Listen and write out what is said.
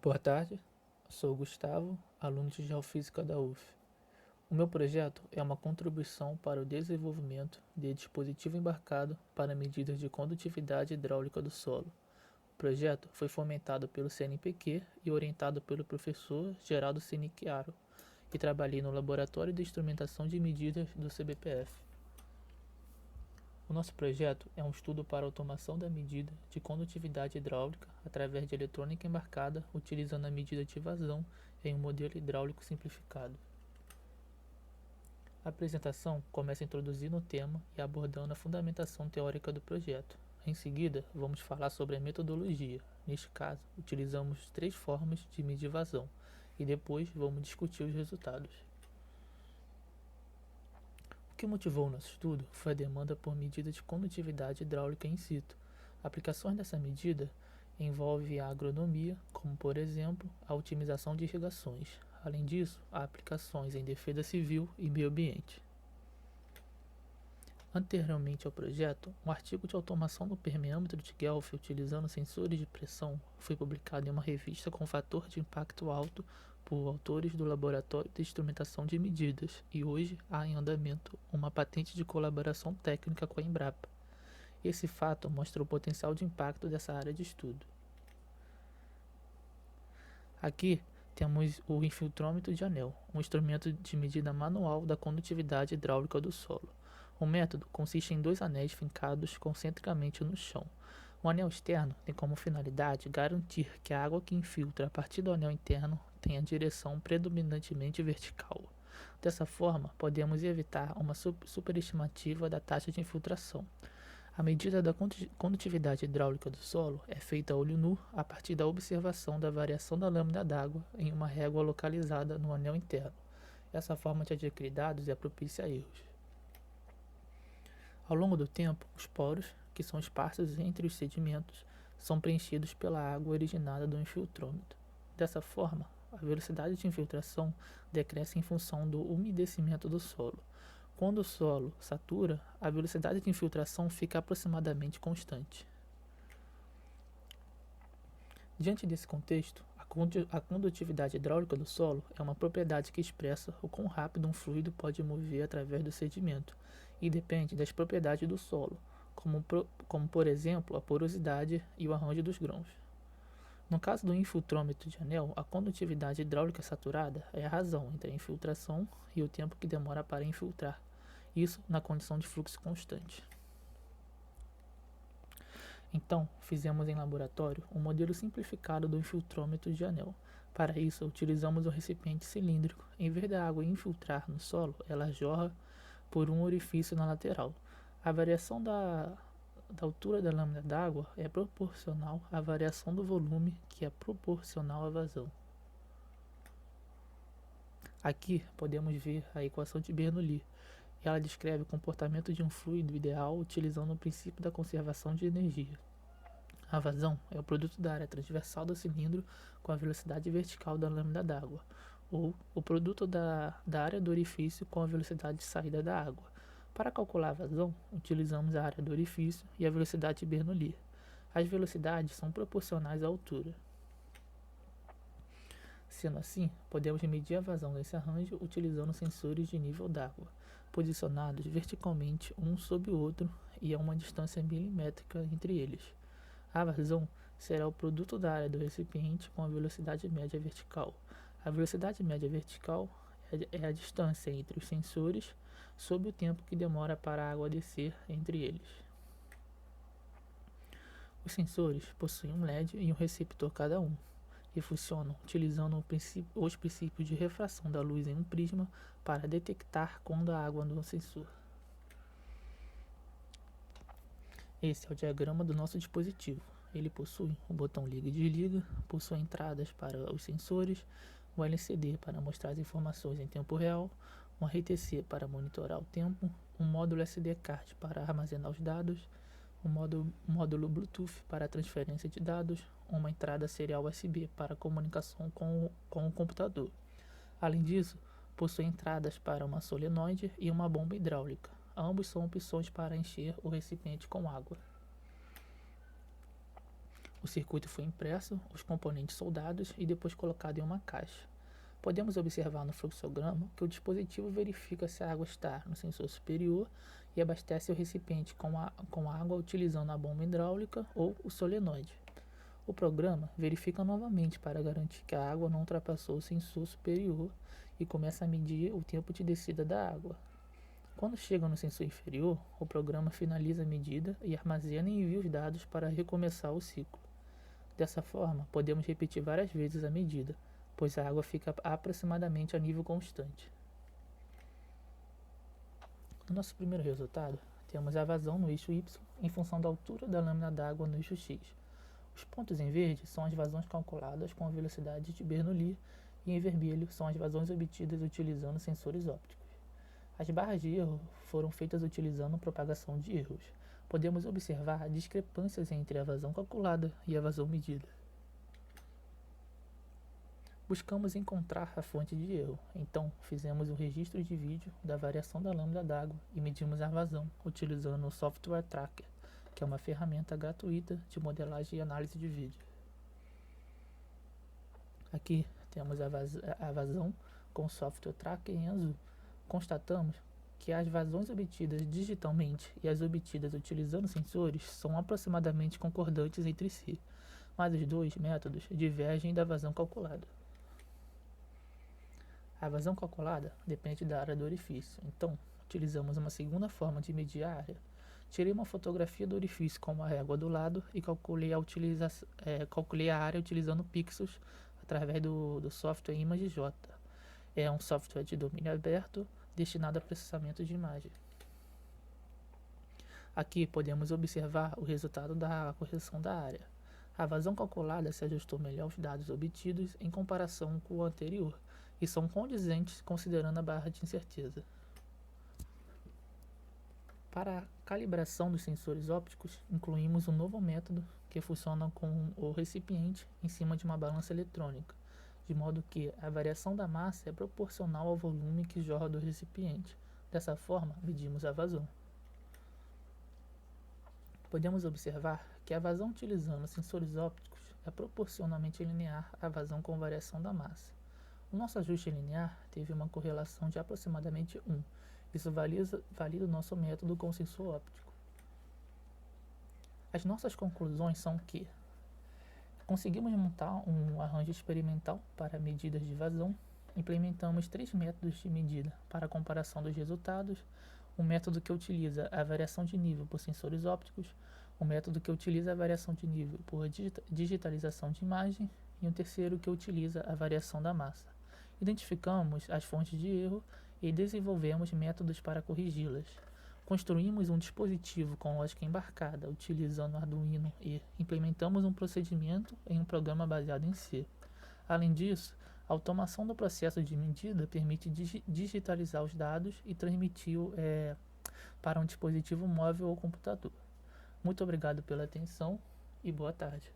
Boa tarde, sou o Gustavo, aluno de Geofísica da UF. O meu projeto é uma contribuição para o desenvolvimento de dispositivo embarcado para medidas de condutividade hidráulica do solo. O projeto foi fomentado pelo CNPq e orientado pelo professor Geraldo Sinicchiaro, e trabalhei no Laboratório de Instrumentação de Medidas do CBPF. O nosso projeto é um estudo para automação da medida de condutividade hidráulica através de eletrônica embarcada, utilizando a medida de vazão em um modelo hidráulico simplificado. A apresentação começa introduzindo o tema e abordando a fundamentação teórica do projeto. Em seguida, vamos falar sobre a metodologia. Neste caso, utilizamos 3 formas de medir vazão e depois vamos discutir os resultados. O que motivou o nosso estudo foi a demanda por medida de condutividade hidráulica in situ. Aplicações dessa medida envolvem a agronomia, como por exemplo a otimização de irrigações. Além disso, há aplicações em defesa civil e meio ambiente. Anteriormente ao projeto, um artigo de automação do permeâmetro de Guelph utilizando sensores de pressão foi publicado em uma revista com fator de impacto alto por autores do Laboratório de Instrumentação de Medidas, e hoje há em andamento uma patente de colaboração técnica com a Embrapa. Esse fato mostra o potencial de impacto dessa área de estudo. Aqui temos o infiltrômetro de anel, um instrumento de medida manual da condutividade hidráulica do solo. O método consiste em 2 anéis fincados concentricamente no chão. O anel externo tem como finalidade garantir que a água que infiltra a partir do anel interno tenha direção predominantemente vertical. Dessa forma, podemos evitar uma superestimativa da taxa de infiltração. A medida da condutividade hidráulica do solo é feita a olho nu a partir da observação da variação da lâmina d'água em uma régua localizada no anel interno. Essa forma de adquirir dados é propícia a erros. Ao longo do tempo, os poros, que são esparsos entre os sedimentos, são preenchidos pela água originada do infiltrômetro. Dessa forma, a velocidade de infiltração decresce em função do umedecimento do solo. Quando o solo satura, a velocidade de infiltração fica aproximadamente constante. Diante desse contexto, a condutividade hidráulica do solo é uma propriedade que expressa o quão rápido um fluido pode mover através do sedimento e depende das propriedades do solo, como por exemplo a porosidade e o arranjo dos grãos. No caso do infiltrômetro de anel, a condutividade hidráulica saturada é a razão entre a infiltração e o tempo que demora para infiltrar, isso na condição de fluxo constante. Então, fizemos em laboratório um modelo simplificado do infiltrômetro de anel. Para isso, utilizamos um recipiente cilíndrico. Em vez da água infiltrar no solo, ela jorra por um orifício na lateral. A variação da altura da lâmina d'água é proporcional à variação do volume, que é proporcional à vazão. Aqui podemos ver a equação de Bernoulli. Ela descreve o comportamento de um fluido ideal utilizando o princípio da conservação de energia. A vazão é o produto da área transversal do cilindro com a velocidade vertical da lâmina d'água, ou o produto da área do orifício com a velocidade de saída da água. Para calcular a vazão, utilizamos a área do orifício e a velocidade de Bernoulli. As velocidades são proporcionais à altura. Sendo assim, podemos medir a vazão desse arranjo utilizando sensores de nível d'água, posicionados verticalmente um sobre o outro e a uma distância milimétrica entre eles. A vazão será o produto da área do recipiente com a velocidade média vertical. A velocidade média vertical é a distância entre os sensores sobre o tempo que demora para a água descer entre eles. Os sensores possuem um LED e um receptor cada um, e funcionam utilizando os princípios de refração da luz em um prisma para detectar quando a água no sensor. Esse é o diagrama do nosso dispositivo. Ele possui o botão liga e desliga, possui entradas para os sensores, um LCD para mostrar as informações em tempo real, um RTC para monitorar o tempo, um módulo SD card para armazenar os dados, um módulo Bluetooth para transferência de dados, uma entrada serial USB para comunicação com o computador. Além disso, possui entradas para uma solenoide e uma bomba hidráulica. Ambos são opções para encher o recipiente com água. O circuito foi impresso, os componentes soldados e depois colocado em uma caixa. Podemos observar no fluxograma que o dispositivo verifica se a água está no sensor superior e abastece o recipiente com água utilizando a bomba hidráulica ou o solenoide. O programa verifica novamente para garantir que a água não ultrapassou o sensor superior e começa a medir o tempo de descida da água. Quando chega no sensor inferior, o programa finaliza a medida e armazena e envia os dados para recomeçar o ciclo. Dessa forma, podemos repetir várias vezes a medida, pois a água fica aproximadamente a nível constante. No nosso primeiro resultado, temos a vazão no eixo Y em função da altura da lâmina d'água no eixo X. Os pontos em verde são as vazões calculadas com a velocidade de Bernoulli e em vermelho são as vazões obtidas utilizando sensores ópticos. As barras de erro foram feitas utilizando propagação de erros. Podemos observar discrepâncias entre a vazão calculada e a vazão medida. Buscamos encontrar a fonte de erro, então fizemos um registro de vídeo da variação da lâmina d'água e medimos a vazão utilizando o Software Tracker, que é uma ferramenta gratuita de modelagem e análise de vídeo. Aqui temos a vazão com o Software Tracker em azul. Constatamos que as vazões obtidas digitalmente e as obtidas utilizando sensores são aproximadamente concordantes entre si, mas os dois métodos divergem da vazão calculada. A vazão calculada depende da área do orifício, então utilizamos uma segunda forma de medir a área. Tirei uma fotografia do orifício com uma régua do lado e calculei a área utilizando pixels através do software ImageJ. É um software de domínio aberto destinado a processamento de imagem. Aqui podemos observar o resultado da correção da área. A vazão calculada se ajustou melhor aos dados obtidos em comparação com o anterior e são condizentes considerando a barra de incerteza. Para a calibração dos sensores ópticos, incluímos um novo método que funciona com o recipiente em cima de uma balança eletrônica, de modo que a variação da massa é proporcional ao volume que jorra do recipiente. Dessa forma, medimos a vazão. Podemos observar que a vazão utilizando sensores ópticos é proporcionalmente linear à vazão com variação da massa. O nosso ajuste linear teve uma correlação de aproximadamente 1. Isso valida o nosso método com sensor óptico. As nossas conclusões são que conseguimos montar um arranjo experimental para medidas de vazão, implementamos 3 métodos de medida para a comparação dos resultados, um método que utiliza a variação de nível por sensores ópticos, um método que utiliza a variação de nível por digitalização de imagem e um terceiro que utiliza a variação da massa. Identificamos as fontes de erro e desenvolvemos métodos para corrigi-las. Construímos um dispositivo com lógica embarcada, utilizando Arduino e implementamos um procedimento em um programa baseado em C. Além disso, a automação do processo de medida permite digitalizar os dados e transmiti-los para um dispositivo móvel ou computador. Muito obrigado pela atenção e boa tarde.